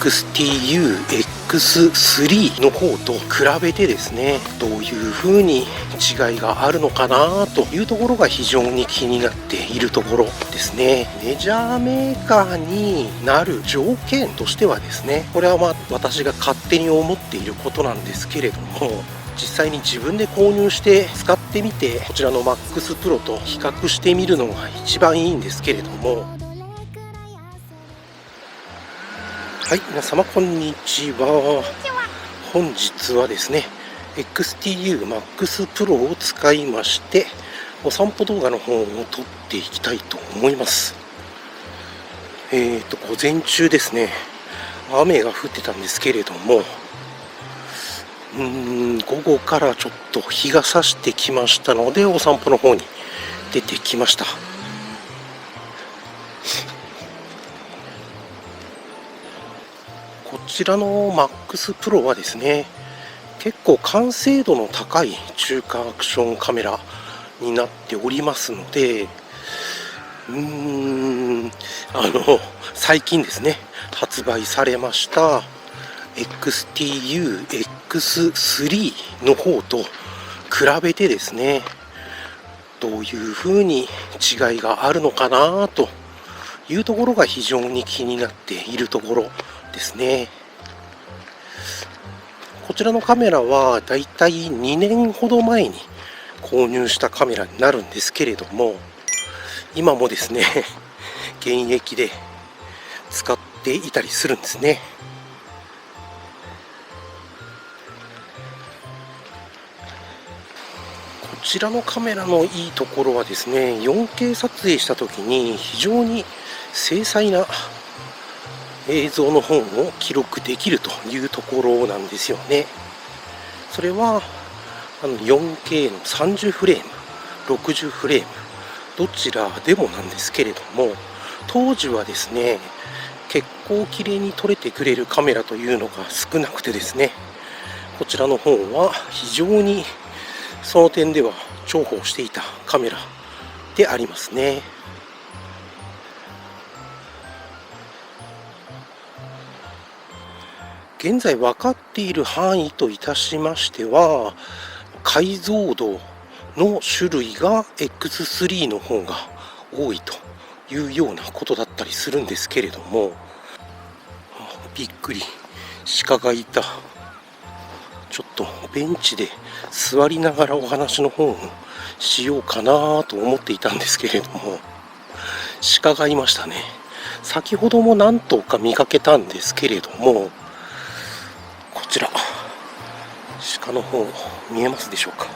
XTU-X3 の方と比べてですね、どういう風に違いがあるのかなというところが非常に気になっているところですね。メジャーメーカーになる条件としてはですね、これは私が勝手に思っていることなんですけれども、実際に自分で購入して使ってみて、こちらの MAX Pro と比較してみるのが一番いいんですけれども、はい、皆様こんにちは。本日はですね、XTU MAX Pro を使いまして、お散歩動画の方を撮っていきたいと思います。午前中ですね、雨が降ってたんですけれども、午後からちょっと日が差してきましたので、お散歩の方に出てきました。こちらの MAX Pro はですね、結構完成度の高い中華アクションカメラになっておりますので、最近ですね、発売されました XTU-X3 の方と比べてですね、どういう風に違いがあるのかなというところが非常に気になっているところですね。こちらのカメラはだいたい2年ほど前に購入したカメラになるんですけれども、今もですね現役で使っていたりするんですね。こちらのカメラのいいところはですね、4K 撮影した時に非常に精細な映像の方を記録できるというところなんですよね。それは4K の30フレーム、60フレーム、どちらでもなんですけれども、当時はですね、結構綺麗に撮れてくれるカメラというのが少なくてですね、こちらの方は非常にその点では重宝していたカメラでありますね。現在分かっている範囲といたしましては、解像度の種類が X3 の方が多いというようなことだったりするんですけれども、びっくり、鹿がいた。ちょっとベンチで座りながらお話の方をしようかなと思っていたんですけれども、鹿がいましたね。先ほども何頭か見かけたんですけれども、こちら鹿の方見えますでしょうか。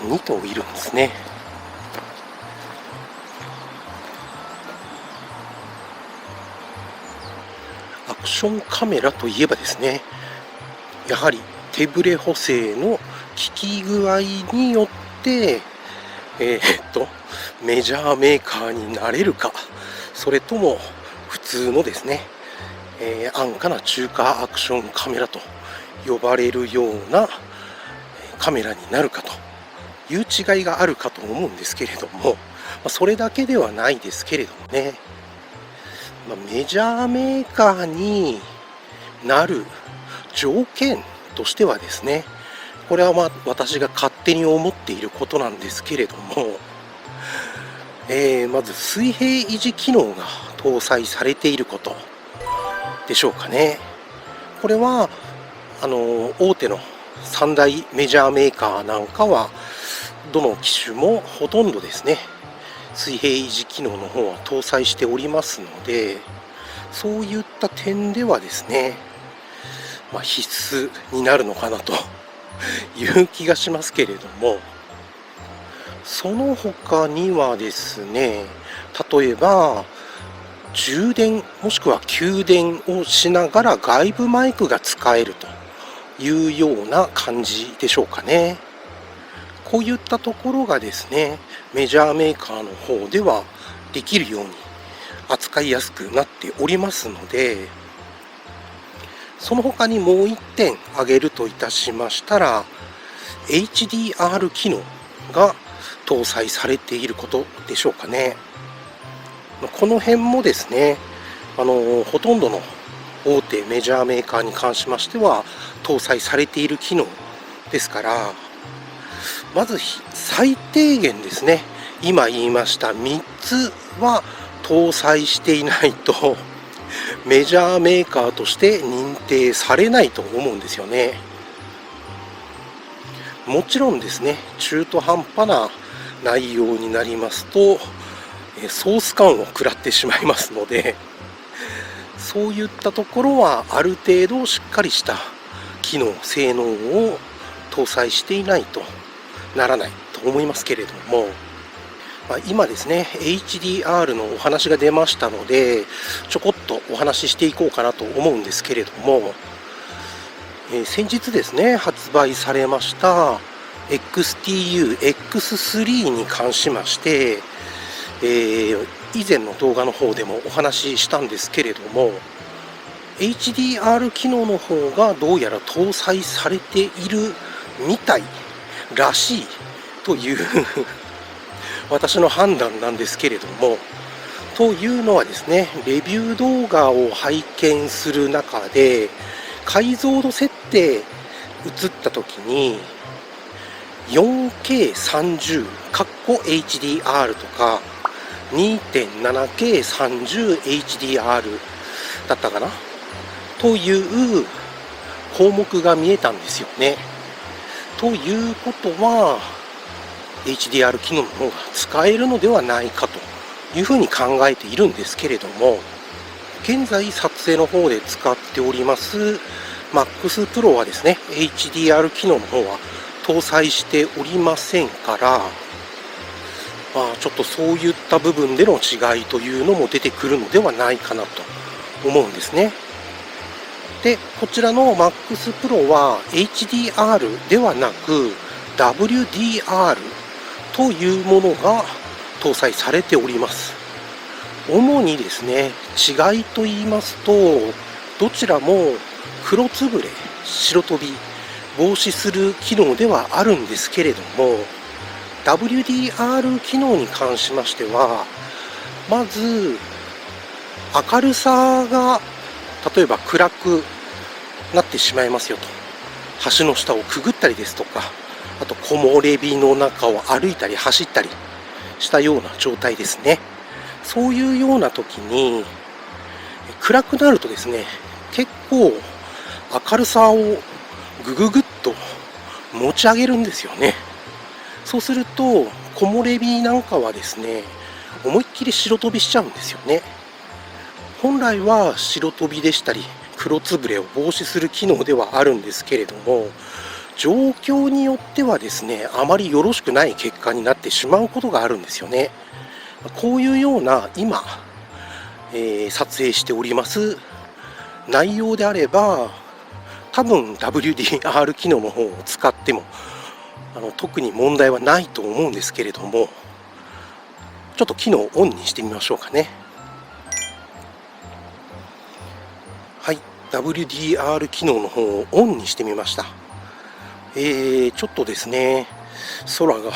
2頭いるんですね。アクションカメラといえばですね、やはり手ブレ補正の効き具合によってメジャーメーカーになれるか、それとも普通のですね、安価な中華アクションカメラと呼ばれるようなカメラになるかという違いがあるかと思うんですけれども、それだけではないですけれどもね、メジャーメーカーになる条件としてはですね、これは私が勝手に思っていることなんですけれども、まず水平維持機能が搭載されていることでしょうかね。これは大手の3大メジャーメーカーなんかはどの機種もほとんどですね、水平維持機能の方は搭載しておりますので、そういった点ではですね、必須になるのかなという気がしますけれども、その他にはですね、例えば充電もしくは給電をしながら外部マイクが使えるというような感じでしょうかね。こういったところがですね、メジャーメーカーの方ではできるように扱いやすくなっておりますので、その他にもう1点挙げるといたしましたら、HDR 機能が搭載されていることでしょうかね。この辺もですね、ほとんどの大手メジャーメーカーに関しましては搭載されている機能ですから、まず最低限ですね、今言いました3つは搭載していないとメジャーメーカーとして認定されないと思うんですよね。もちろんですね、中途半端な内容になりますとソース感を食らってしまいますので、そういったところはある程度しっかりした機能性能を搭載していないとならないと思いますけれども、今ですね HDR のお話が出ましたので、ちょこっとお話ししていこうかなと思うんですけれども、先日ですね発売されました XTU-X3 に関しまして、以前の動画の方でもお話ししたんですけれども、 HDR 機能の方がどうやら搭載されているみたいらしいという私の判断なんですけれども、というのはですね、レビュー動画を拝見する中で解像度設定映った時に 4K30 （HDR） とか 2.7K30HDR だったかなという項目が見えたんですよね。ということは HDR 機能の方が使えるのではないかというふうに考えているんですけれども、現在撮影の方で使っております MAX Pro はですね HDR 機能の方は搭載しておりませんから、ちょっとそういった部分での違いというのも出てくるのではないかなと思うんですね。で、こちらの MAX Pro は HDR ではなく WDR というものが搭載されております。主にですね、違いと言いますと、どちらも黒つぶれ、白飛び防止する機能ではあるんですけれども、WDR 機能に関しましては、まず明るさが例えば暗くなってしまいますよと、橋の下をくぐったりですとか、あと木漏れ日の中を歩いたり走ったりしたような状態ですね。そういうような時に暗くなるとですね、結構明るさをぐぐぐっと持ち上げるんですよね。そうすると木漏れ日なんかはですね、思いっきり白飛びしちゃうんですよね。本来は白飛びでしたり黒つぶれを防止する機能ではあるんですけれども、状況によってはですね、あまりよろしくない結果になってしまうことがあるんですよね。こういうような今、撮影しております内容であれば、多分 WDR 機能の方を使っても特に問題はないと思うんですけれども、ちょっと機能をオンにしてみましょうかね。はい、WDR 機能の方をオンにしてみました。ちょっとですね、空が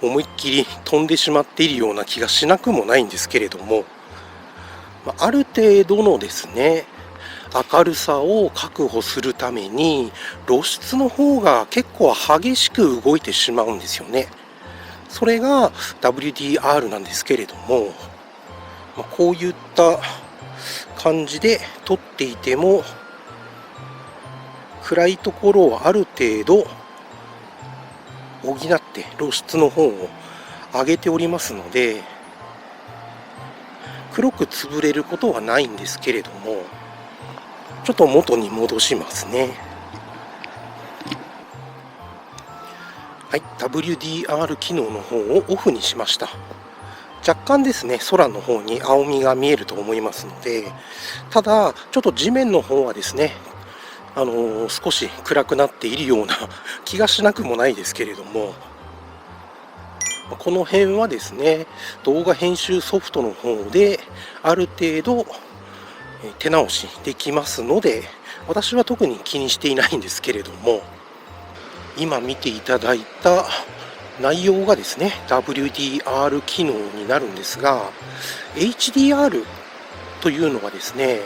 思いっきり飛んでしまっているような気がしなくもないんですけれども、ある程度のですね、明るさを確保するために露出の方が結構激しく動いてしまうんですよね。それが WDR なんですけれども、こういった感じで撮っていても暗いところをある程度補って露出の方を上げておりますので、黒く潰れることはないんですけれども、ちょっと元に戻しますね。はい、WDR 機能の方をオフにしました。若干ですね、空の方に青みが見えると思いますので、ただちょっと地面の方はですね、少し暗くなっているような気がしなくもないですけれども、この辺はですね、動画編集ソフトの方である程度手直しできますので、私は特に気にしていないんですけれども、今見ていただいた内容がですね WDR 機能になるんですが、 HDR というのはですね、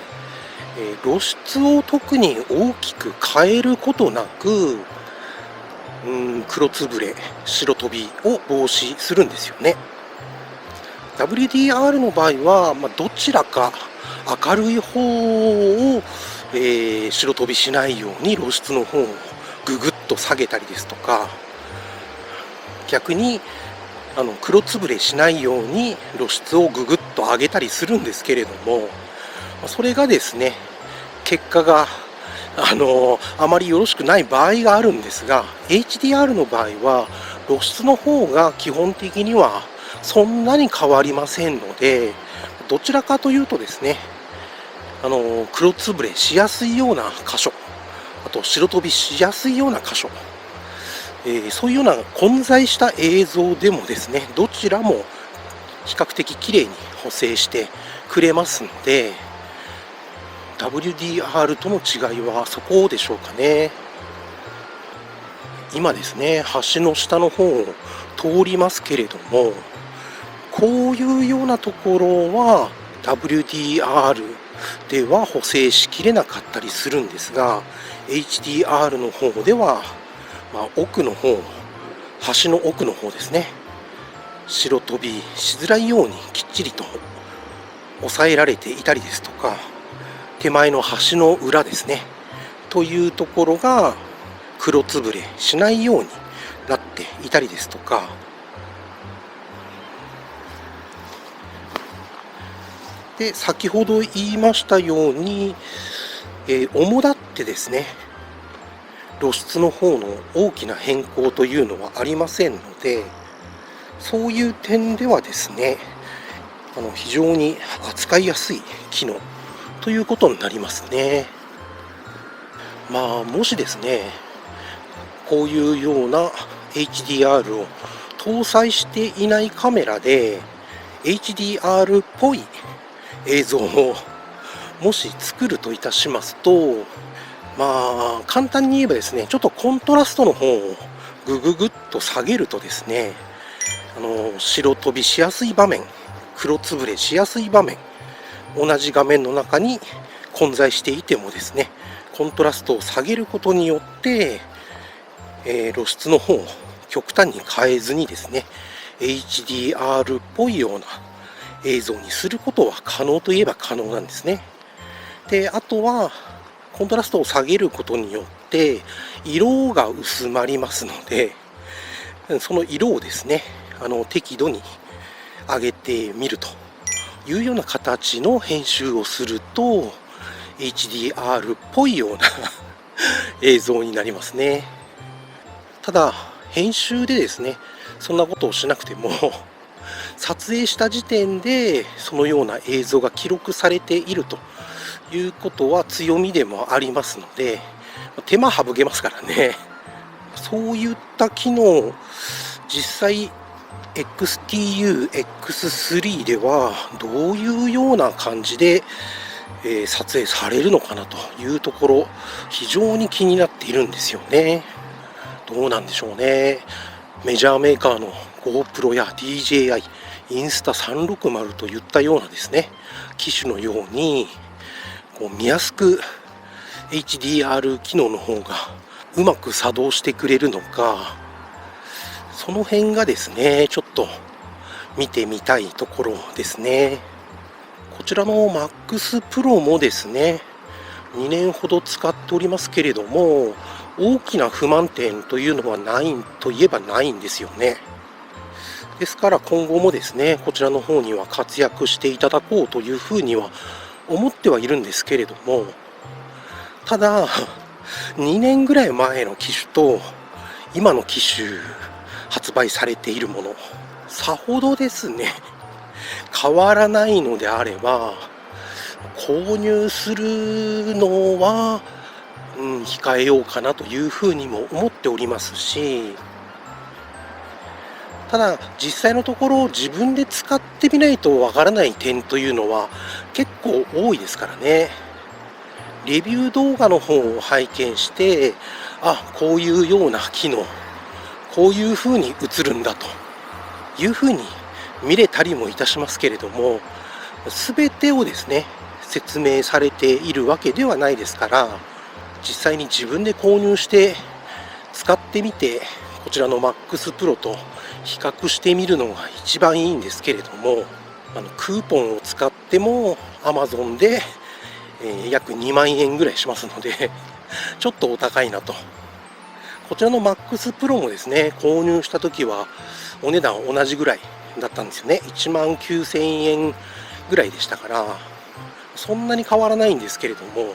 露出を特に大きく変えることなく、黒つぶれ、白飛びを防止するんですよね。WDR の場合は、どちらか明るい方を、白飛びしないように露出の方をぐぐっと下げたりですとか、逆に黒つぶれしないように露出をぐぐっと上げたりするんですけれども、それがですね、結果があまりよろしくない場合があるんですが、 HDR の場合は露出の方が基本的にはそんなに変わりませんので、どちらかというとですね、黒つぶれしやすいような箇所、あと白飛びしやすいような箇所、そういうような混在した映像でもですね、どちらも比較的綺麗に補正してくれますので、WDR との違いはそこでしょうかね。今ですね、橋の下の方を通りますけれども、こういうようなところは WDR では補正しきれなかったりするんですが、 HDR の方では、奥の方、橋の奥の方ですね、白飛びしづらいようにきっちりと抑えられていたりですとか、手前の橋の裏ですねというところが黒つぶれしないようになっていたりですとか、で先ほど言いましたように、主だってですね、露出の方の大きな変更というのはありませんので、そういう点ではですね、非常に扱いやすい機能ということになりますね。もしですね、こういうような HDR を搭載していないカメラで HDR っぽい映像をもし作るといたしますと、簡単に言えばですね、ちょっとコントラストの方をぐぐぐっと下げるとですね、白飛びしやすい場面、黒つぶれしやすい場面、同じ画面の中に混在していてもですね、コントラストを下げることによって、露出の方を極端に変えずにですね、HDR っぽいような映像にすることは可能といえば可能なんですね。で、あとはコントラストを下げることによって色が薄まりますので、その色をですね、適度に上げてみるというような形の編集をすると HDR っぽいような映像になりますね。ただ編集でですね、そんなことをしなくても撮影した時点でそのような映像が記録されているということは強みでもありますので、手間省けますからね。そういった機能、実際XTU X3 ではどういうような感じで撮影されるのかなというところ、非常に気になっているんですよね。どうなんでしょうね。メジャーメーカーの GoPro や DJI、インスタ360といったようなですね、機種のように見やすく HDR 機能の方がうまく作動してくれるのか、その辺がですね、ちょっと見てみたいところですね。こちらの MAX Pro もですね、2年ほど使っておりますけれども、大きな不満点というのはないといえばないんですよね。ですから今後もですね、こちらの方には活躍していただこうというふうには思ってはいるんですけれども、ただ2年ぐらい前の機種と今の機種発売されているもの、さほどですね変わらないのであれば、購入するのは、控えようかなというふうにも思っておりますし、ただ実際のところ自分で使ってみないとわからない点というのは結構多いですからね。レビュー動画の方を拝見して、こういうような機能、こういうふうに映るんだというふうに見れたりもいたしますけれども、全てをですね説明されているわけではないですから、実際に自分で購入して使ってみて、こちらの MAX Pro と比較してみるのが一番いいんですけれども、クーポンを使っても Amazon で約2万円ぐらいしますのでちょっとお高いなと。こちらの MAX Pro もですね、購入した時はお値段同じぐらいだったんですよね。1万9000円ぐらいでしたから、そんなに変わらないんですけれども、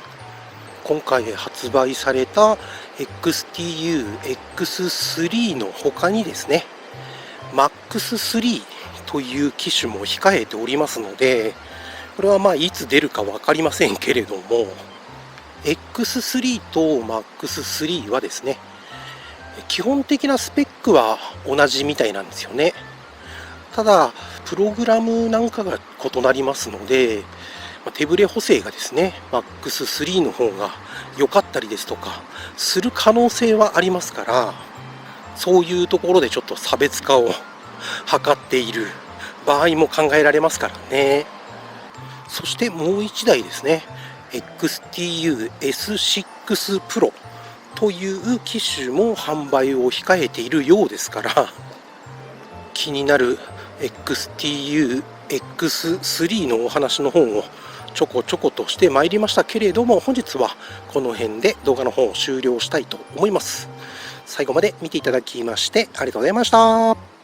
今回発売された XTU-X3 の他にですね、MAX3 という機種も控えておりますので、これはいつ出るか分かりませんけれども、X3 と MAX3 はですね、基本的なスペックは同じみたいなんですよね。ただ、プログラムなんかが異なりますので、手ブレ補正がですね、MAX3 の方が良かったりですとか、する可能性はありますから、そういうところでちょっと差別化を図っている場合も考えられますからね。そしてもう1台ですね、XTU-S6 Pro という機種も販売を控えているようですから、気になる XTU-X3 のお話の方をちょこちょことしてまいりましたけれども、本日はこの辺で動画の方を終了したいと思います。最後まで見ていただきましてありがとうございました。